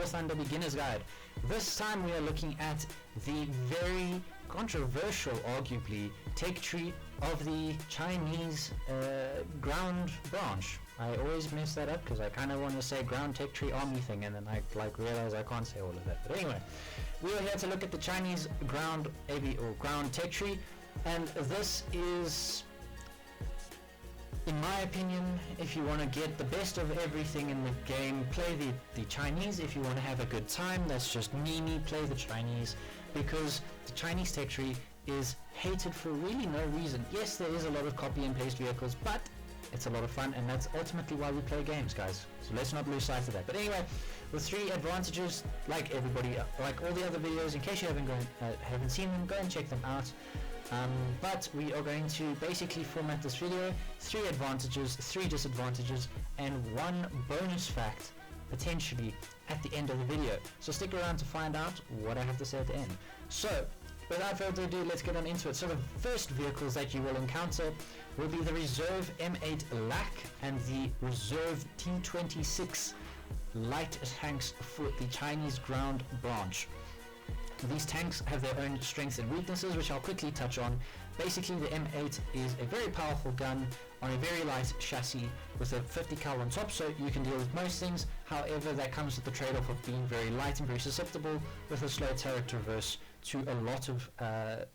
Thunder Beginner's Guide. This time we are looking at the very controversial, arguably, tech tree of the Chinese ground branch. I always mess that up because I kind of want to say ground tech tree army thing, and then I realize I can't say all of that. But anyway, we are here to look at the Chinese ground ground tech tree, and this is, in my opinion, if you want to get the best of everything in the game, play the Chinese. If you want to have a good time, that's just me, play the Chinese, because the Chinese tech tree is hated for really no reason. Yes, there is a lot of copy and paste vehicles, but it's a lot of fun, and that's ultimately why we play games, guys. So let's not lose sight of that. But anyway, with 3 advantages, like everybody, like all the other videos, in case you haven't seen them, go and check them out. But we are going to basically format this video: 3 advantages, 3 disadvantages, and 1 bonus fact, potentially, at the end of the video. So stick around to find out what I have to say at the end. So, without further ado, let's get on into it. So the first vehicles that you will encounter will be the Reserve M8 LAC and the Reserve T26 light tanks for the Chinese ground branch. These tanks have their own strengths and weaknesses, which I'll quickly touch on. Basically, the M8 is a very powerful gun on a very light chassis with a 50 cal on top, so you can deal with most things. However, that comes with the trade-off of being very light and very susceptible with a slow turret traverse to a lot of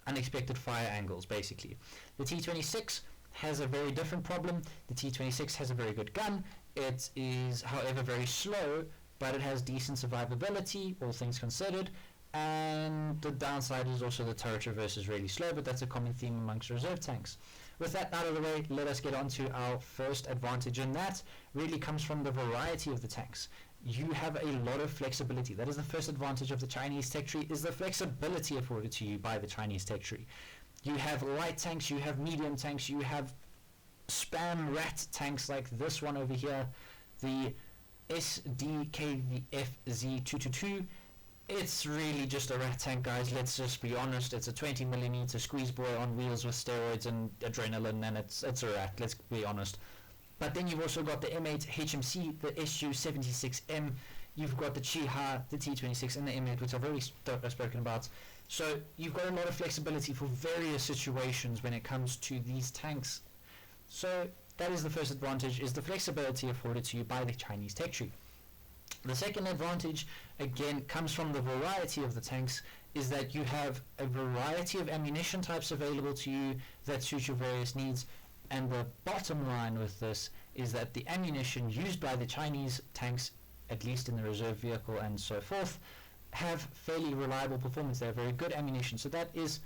unexpected fire angles, basically. The T26 has a very different problem. The T26 has a very good gun. It is, however, very slow, but it has decent survivability, all things considered. And the downside is also the turret traverse is really slow, but that's a common theme amongst reserve tanks. With that out of the way, let us get on to our first advantage, and that really comes from the variety of the tanks. You have a lot of flexibility. That is the first advantage of the Chinese tech tree, is the flexibility afforded to you by the Chinese tech tree. You have light tanks, you have medium tanks, you have spam rat tanks like this one over here, the SDKVF-Z222. It's really just a rat tank, guys. Let's just be honest. It's a 20mm squeeze boy on wheels with steroids and adrenaline, and it's a rat. Let's be honest. But then you've also got the M8 HMC, the SU-76M. You've got the Chiha, the T26, and the M8, which I've already spoken about. So you've got a lot of flexibility for various situations when it comes to these tanks. So that is the first advantage, is the flexibility afforded to you by the Chinese tech tree. The second advantage, again, comes from the variety of the tanks, is that you have a variety of ammunition types available to you that suit your various needs. And the bottom line with this is that the ammunition used by the Chinese tanks, at least in the reserve vehicle and so forth, have fairly reliable performance. They have very good ammunition. So that is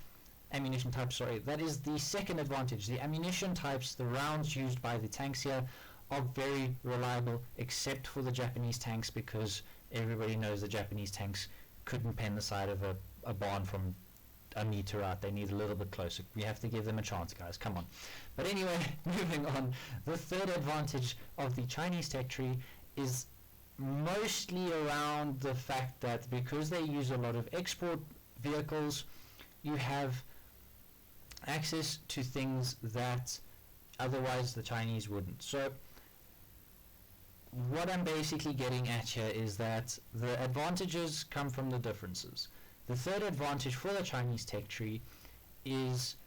ammunition types, that is the second advantage. The ammunition types, the rounds used by the tanks here, are very reliable, except for the Japanese tanks, because everybody knows the Japanese tanks couldn't pen the side of a barn from a meter out. They need a little bit closer. We have to give them a chance, guys. Come on. But anyway, moving on. The third advantage of the Chinese tech tree is mostly around the fact that because they use a lot of export vehicles, you have access to things that otherwise the Chinese wouldn't. So what I'm basically getting at here is that the advantages come from the differences. The third advantage for the Chinese tech tree is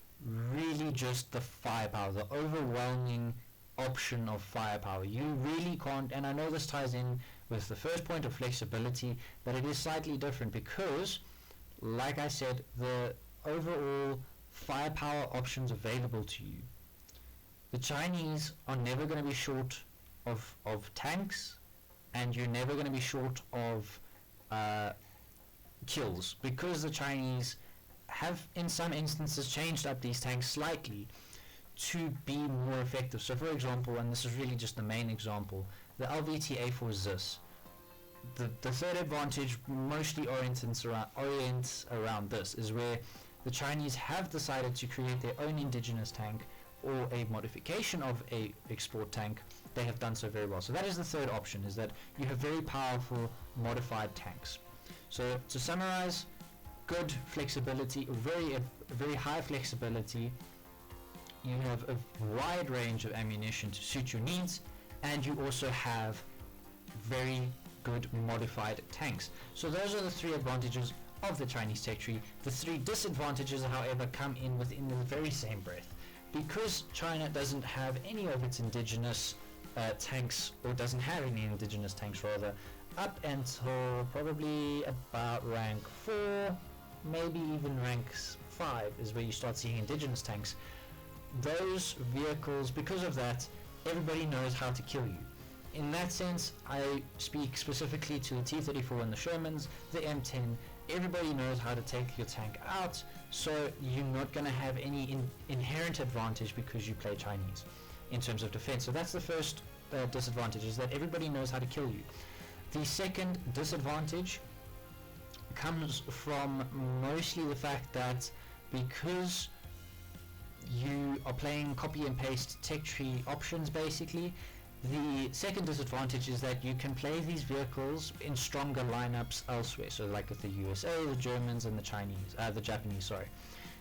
really just the firepower, the overwhelming option of firepower. You really can't, and I know this ties in with the first point of flexibility, but it is slightly different because, like I said, the overall firepower options available to you. The Chinese are never going to be short of tanks, and you're never going to be short of kills, because the Chinese have in some instances changed up these tanks slightly to be more effective. So for example, and this is really just the main example, the LVT-A4 ZIS. The third advantage mostly orients around this, is where the Chinese have decided to create their own indigenous tank or a modification of a export tank. They have done so very well. So that is the third option, is that you have very powerful modified tanks. So to summarize, good flexibility, very high flexibility. You have a wide range of ammunition to suit your needs, and you also have very good modified tanks. So those are the 3 advantages of the Chinese tech tree. The 3 disadvantages, however, come in within the very same breath. Because China doesn't have any of its indigenous tanks, or doesn't have any indigenous tanks rather, up until probably about rank 4, maybe even rank 5 is where you start seeing indigenous tanks. Those vehicles, because of that, everybody knows how to kill you. In that sense, I speak specifically to the T-34 and the Shermans, the M10. Everybody knows how to take your tank out, so you're not going to have any inherent advantage because you play Chinese in terms of defense. So that's the first disadvantage, is that everybody knows how to kill you. The second disadvantage comes from mostly the fact that because you are playing copy and paste tech tree options, basically, the second disadvantage is that you can play these vehicles in stronger lineups elsewhere. So like with the USA, the Germans, and the Japanese, sorry.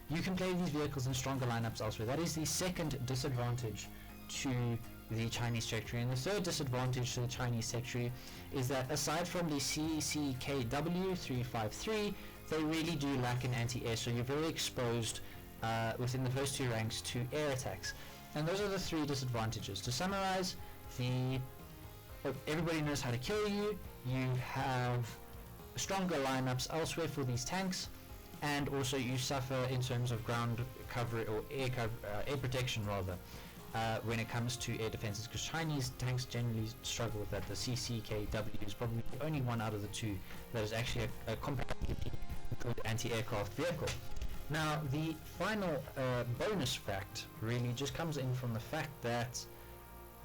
You can play these vehicles in stronger lineups elsewhere. That is the second disadvantage to the Chinese tech tree. And the third disadvantage to the Chinese tech tree is that aside from the CCKW 353, they really do lack an anti-air. So you're very exposed within the first 2 ranks to air attacks. And those are the 3 disadvantages. To summarize, everybody knows how to kill you, you have stronger lineups elsewhere for these tanks, and also you suffer in terms of ground cover, or air protection rather, when it comes to air defenses, because Chinese tanks generally struggle with that. The CCKW is probably the only one out of the 2 that is actually a comparatively good anti-aircraft vehicle. Now, the final bonus fact really just comes in from the fact that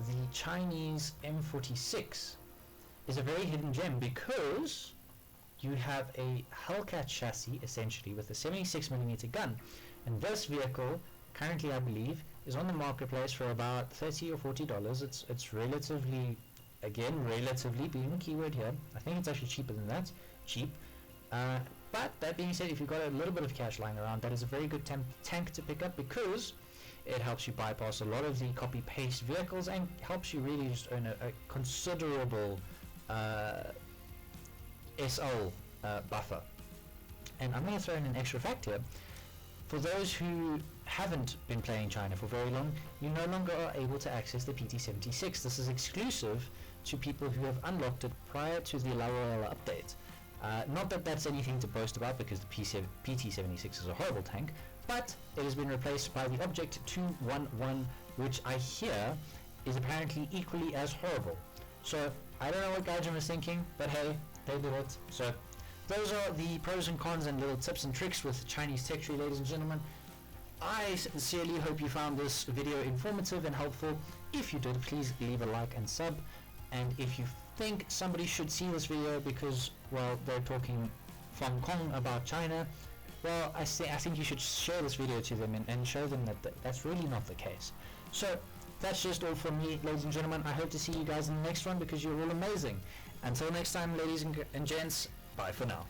the Chinese M46 is a very hidden gem, because you have a Hellcat chassis essentially with a 76mm gun, and this vehicle currently, I believe, is on the marketplace for about $30 or $40. It's relatively, again, relatively being the keyword here, I think it's actually cheaper than that, cheap. But that being said, if you've got a little bit of cash lying around, that is a very good tank to pick up, because it helps you bypass a lot of the copy-paste vehicles and helps you really just earn a considerable SL buffer. And I'm going to throw in an extra fact here. For those who haven't been playing China for very long, you no longer are able to access the PT-76. This is exclusive to people who have unlocked it prior to the Laurel update. Not that that's anything to boast about, because the PT-76 is a horrible tank, but it has been replaced by the Object 211, which I hear is apparently equally as horrible. So I don't know what Gaijin was thinking, but hey, they did it. So those are the pros and cons and little tips and tricks with Chinese tech tree, ladies and gentlemen. I sincerely hope you found this video informative and helpful. If you did, please leave a like and sub. And if you think somebody should see this video because, well, they're talking from Kong about China, well, I think you should share this video to them and show them that that's really not the case. So that's just all from me, ladies and gentlemen. I hope to see you guys in the next one, because you're all amazing. Until next time, ladies and gents, bye for now.